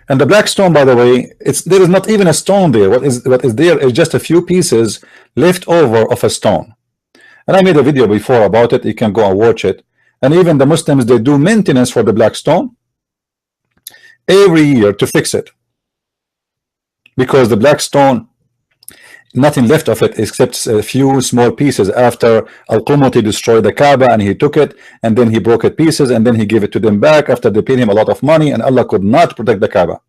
And the black stone, by the way, there is not even a stone there. What is there is just a few pieces left over of a stone. And I made a video before about it. You can go and watch it. And even the Muslims, they do maintenance for the black stone every year to fix it, because the black stone, nothing left of it except a few small pieces. After Al-Qumuti destroyed the Kaaba and he took it, and then he broke it pieces, and then he gave it to them back after they paid him a lot of money, and Allah could not protect the Kaaba.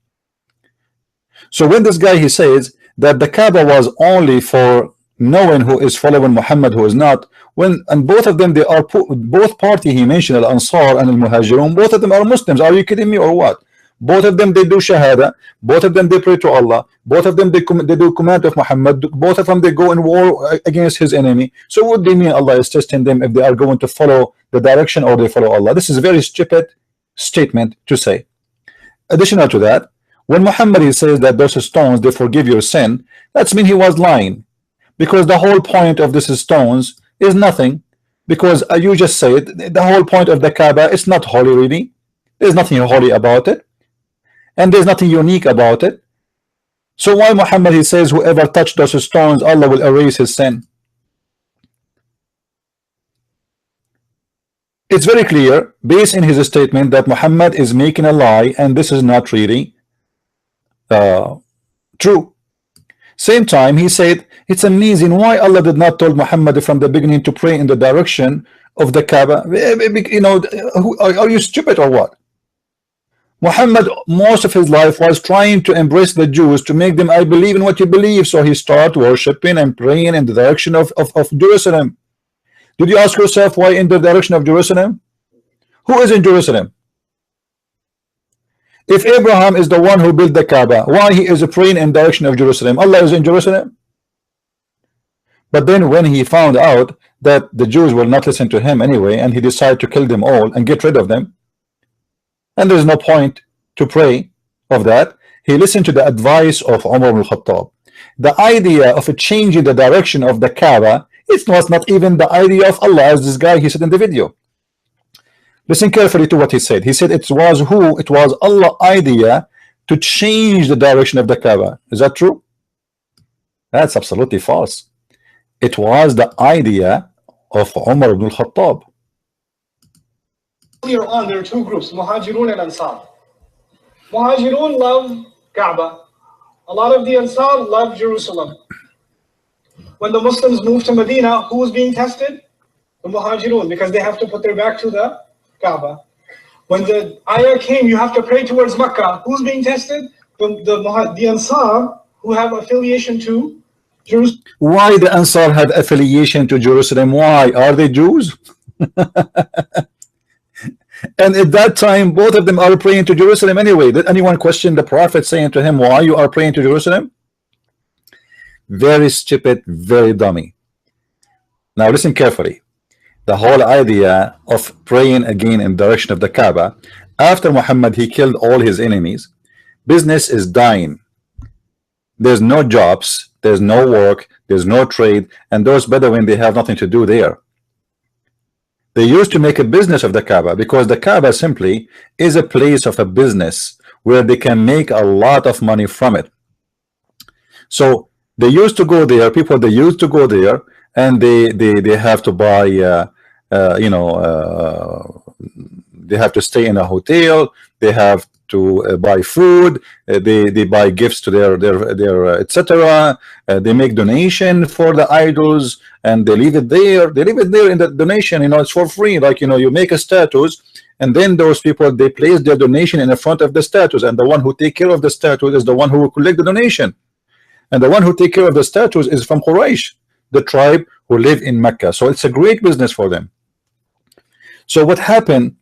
So when this guy, he says that the Kaaba was only for knowing who is following Muhammad, who is not, when, and both of them, they are, both party he mentioned, Al-Ansar and Al-Muhajirun, both of them are Muslims. Are you kidding me or what? Both of them, they do shahada. Both of them, they pray to Allah. Both of them, they do command of Muhammad. Both of them, they go in war against his enemy. So what do you mean Allah is testing them if they are going to follow the direction or they follow Allah? This is a very stupid statement to say. Additional to that, when Muhammad, he says that those stones, they forgive your sin, that's mean he was lying, because the whole point of these stones is nothing, because you just said the whole point of the Kaaba is not holy really. There's nothing holy about it, and there's nothing unique about it. So why Muhammad, he says whoever touched those stones, Allah will erase his sin? It's very clear based in his statement that Muhammad is making a lie, and this is not really true. Same time, he said it's amazing why Allah did not tell Muhammad from the beginning to pray in the direction of the Kaaba. You know, are you stupid or what? Muhammad, most of his life was trying to embrace the Jews, to make them, I believe in what you believe. So he started worshiping and praying in the direction of Jerusalem. Did you ask yourself why in the direction of Jerusalem? Who is in Jerusalem? If Abraham is the one who built the Kaaba, why he is praying in direction of Jerusalem? Allah is in Jerusalem. But then when he found out that the Jews will not listen to him anyway, and he decided to kill them all and get rid of them, and there's no point to pray of that, he listened to the advice of Umar ibn al-Khattab. The idea of changing the direction of the Kaaba, it was not even the idea of Allah, as this guy, he said in the video. Listen carefully to what he said. He said it was Allah's idea to change the direction of the Kaaba. Is that true? That's absolutely false. It was the idea of Umar ibn al-Khattab. Earlier on, there are two groups, Muhajirun and Ansar. Muhajirun love Kaaba. A lot of the Ansar love Jerusalem. When the Muslims moved to Medina, who was being tested? The Muhajirun, because they have to put their back to the Kaaba. When the ayah came, you have to pray towards Mecca. Who's being tested? The Ansar, who have affiliation to Jerusalem. Why the Ansar had affiliation to Jerusalem? Why? Are they Jews? And at that time, both of them are praying to Jerusalem anyway. Did anyone question the Prophet saying to him, why you are praying to Jerusalem? Very stupid, very dummy. Now listen carefully. The whole idea of praying again in the direction of the Kaaba, after Muhammad, he killed all his enemies, business is dying. There's no jobs, there's no work, there's no trade, and those Bedouin, they have nothing to do there. They used to make a business of the Kaaba, because the Kaaba simply is a place of a business where they can make a lot of money from it. So they used to go there, people, they used to go there, and they have to buy they have to stay in a hotel, they have to buy food, they buy gifts to their etc. They make donation for the idols, and they leave it there. They leave it there in the donation. It's for free. Like you make a status, and then those people, they place their donation in the front of the status, and the one who take care of the status is the one who will collect the donation, and the one who take care of the status is from Quraysh, the tribe who live in Mecca. So it's a great business for them. So what happened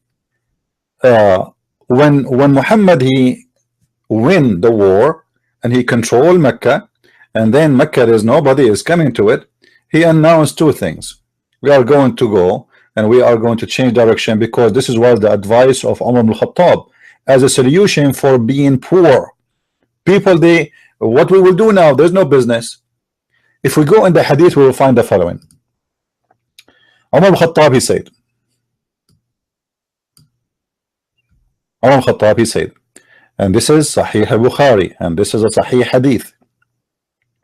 when Muhammad, he win the war and he controlled Mecca, and then Mecca, there's nobody is coming to it, he announced two things. We are going to go and we are going to change direction, because this is what the advice of Umar ibn al-Khattab as a solution for being poor people. What we will do now, there's no business. If we go in the hadith, we will find the following. Umar ibn al-Khattab, he said, Umar ibn al-Khattab, he said, And this is Sahih Bukhari, and this is a Sahih Hadith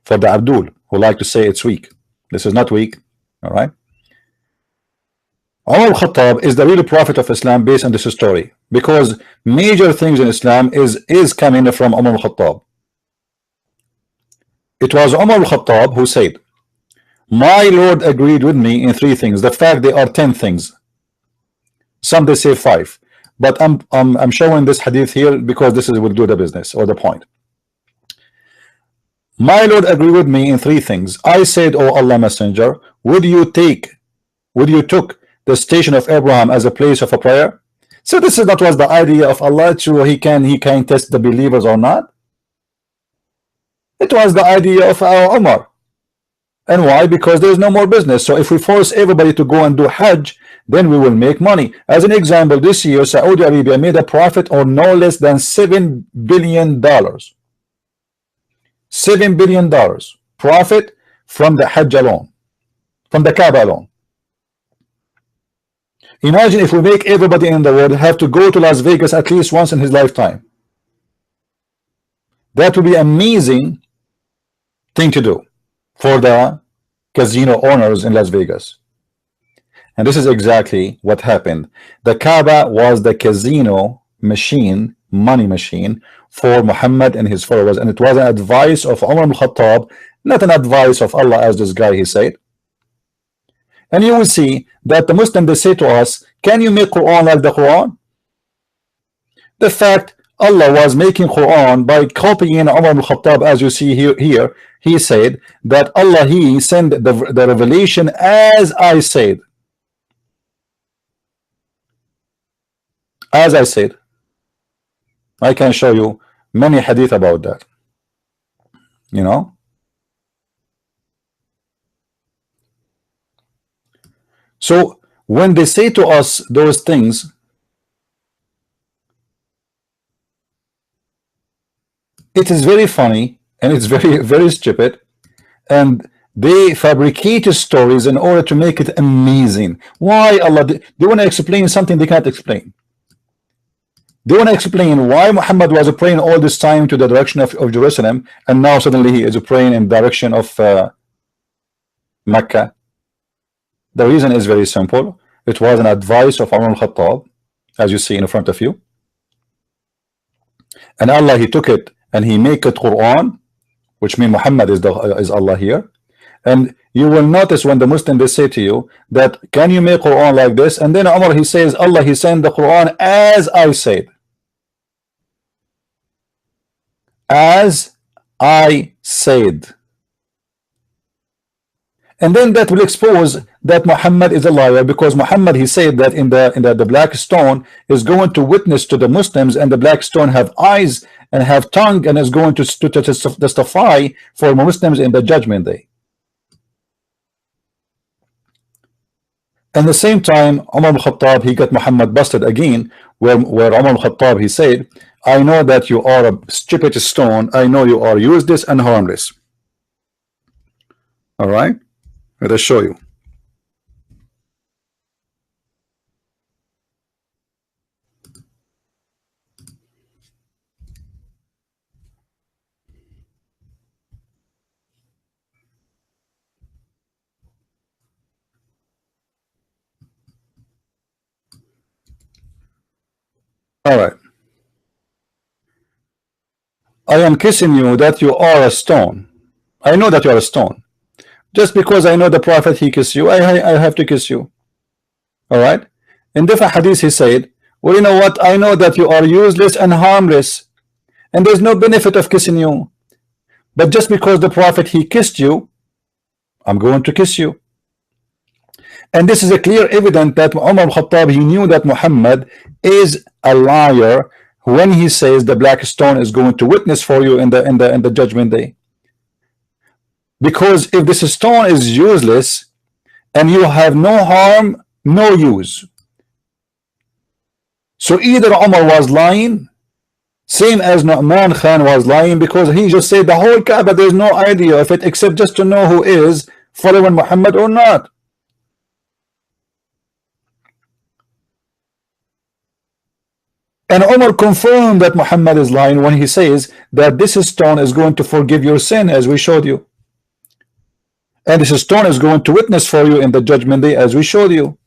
for the Abdul who like to say it's weak. This is not weak. All right. Umar al-Khattab is the real prophet of Islam based on this story, because major things in Islam is coming from Umar al-Khattab. It was Umar al-Khattab who said, my Lord agreed with me in 3 things. The fact they are 10 things. Some they say 5, but I'm showing this hadith here because this will do the business or the point. My Lord agreed with me in 3 things. I said, O Allah Messenger, would you took the station of Abraham as a place of a prayer? So this is not was the idea of Allah to he can test the believers or not. It was the idea of our Umar. And why? Because there is no more business. So if we force everybody to go and do Hajj, then we will make money. As an example, this year Saudi Arabia made a profit of no less than $7 billion. $7 billion profit from the Hajj alone, from the Kaabah alone. Imagine if we make everybody in the world have to go to Las Vegas at least once in his lifetime. That would be amazing thing to do for the casino owners in Las Vegas. And this is exactly what happened. The Kaaba was the casino machine, money machine for Muhammad and his followers, and it was an advice of Umar al-Khattab, not an advice of Allah, as this guy he said. And you will see that the Muslims, they say to us, can you make Quran like the Quran? The fact Allah was making Quran by copying Umar al-Khattab, as you see here, he said that Allah, he sent the revelation as I said. As I said. I can show you many hadith about that. You know? So when they say to us those things, it is very funny and it's very stupid, and they fabricate stories in order to make it amazing. Why Allah? They want to explain something they can't explain. They want to explain why Muhammad was praying all this time to the direction of Jerusalem, and now suddenly he is praying in the direction of Mecca. The reason is very simple. It was an advice of Umar al-Khattab, as you see in front of you, and Allah, he took it and he make it Quran, which means Muhammad is Allah here. And you will notice when the Muslim, they say to you that can you make Quran like this, and then Umar, he says Allah, he sent the Quran as I said. As I said. And then that will expose that Muhammad is a liar, because Muhammad, he said that in the black stone is going to witness to the Muslims, and the black stone have eyes and have tongue, and is going to testify for Muslims in the judgment day. At the same time, Umar al-Khattab, he got Muhammad busted again, where Umar al-Khattab, he said, I know that you are a stupid stone, I know you are useless and harmless. All right, let us show you. All right. I am kissing you that you are a stone. I know that you are a stone. Just because I know the Prophet, he kissed you, I have to kiss you. All right. In different hadith, he said, well, you know what? I know that you are useless and harmless, and there's no benefit of kissing you. But just because the Prophet, he kissed you, I'm going to kiss you. And this is a clear evidence that Umar al-Khattab, he knew that Muhammad is a liar when he says the black stone is going to witness for you in the judgment day. Because if this stone is useless and you have no harm, no use. So either Umar was lying, same as Nu'man Khan was lying, because he just said the whole Kaaba, there's no idea of it except just to know who is following Muhammad or not. And Omar confirmed that Muhammad is lying when he says that this stone is going to forgive your sin, as we showed you. And this stone is going to witness for you in the judgment day, as we showed you.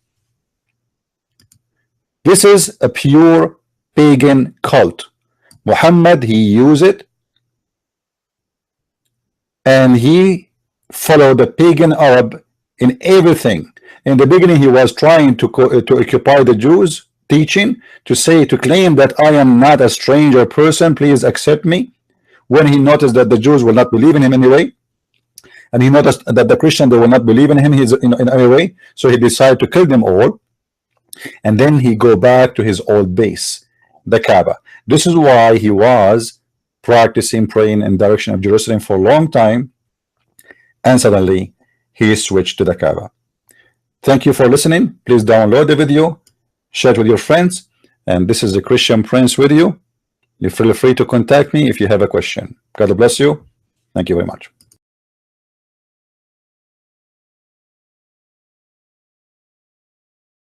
This is a pure pagan cult. Muhammad, he used it, and he followed the pagan Arab in everything. In the beginning, he was trying to occupy the Jews, teaching, to claim that I am not a stranger person, please accept me. When he noticed that the Jews will not believe in him anyway, and he noticed that the Christians, they will not believe in him in any way, so he decided to kill them all. And then he go back to his old base, the Kaabah. This is why he was practicing praying in the direction of Jerusalem for a long time, and suddenly he switched to the Kaabah. Thank you for listening. Please download the video, share it with your friends, and this is the Christian Prince with you. You feel free to contact me if you have a question. God bless you. Thank you very much.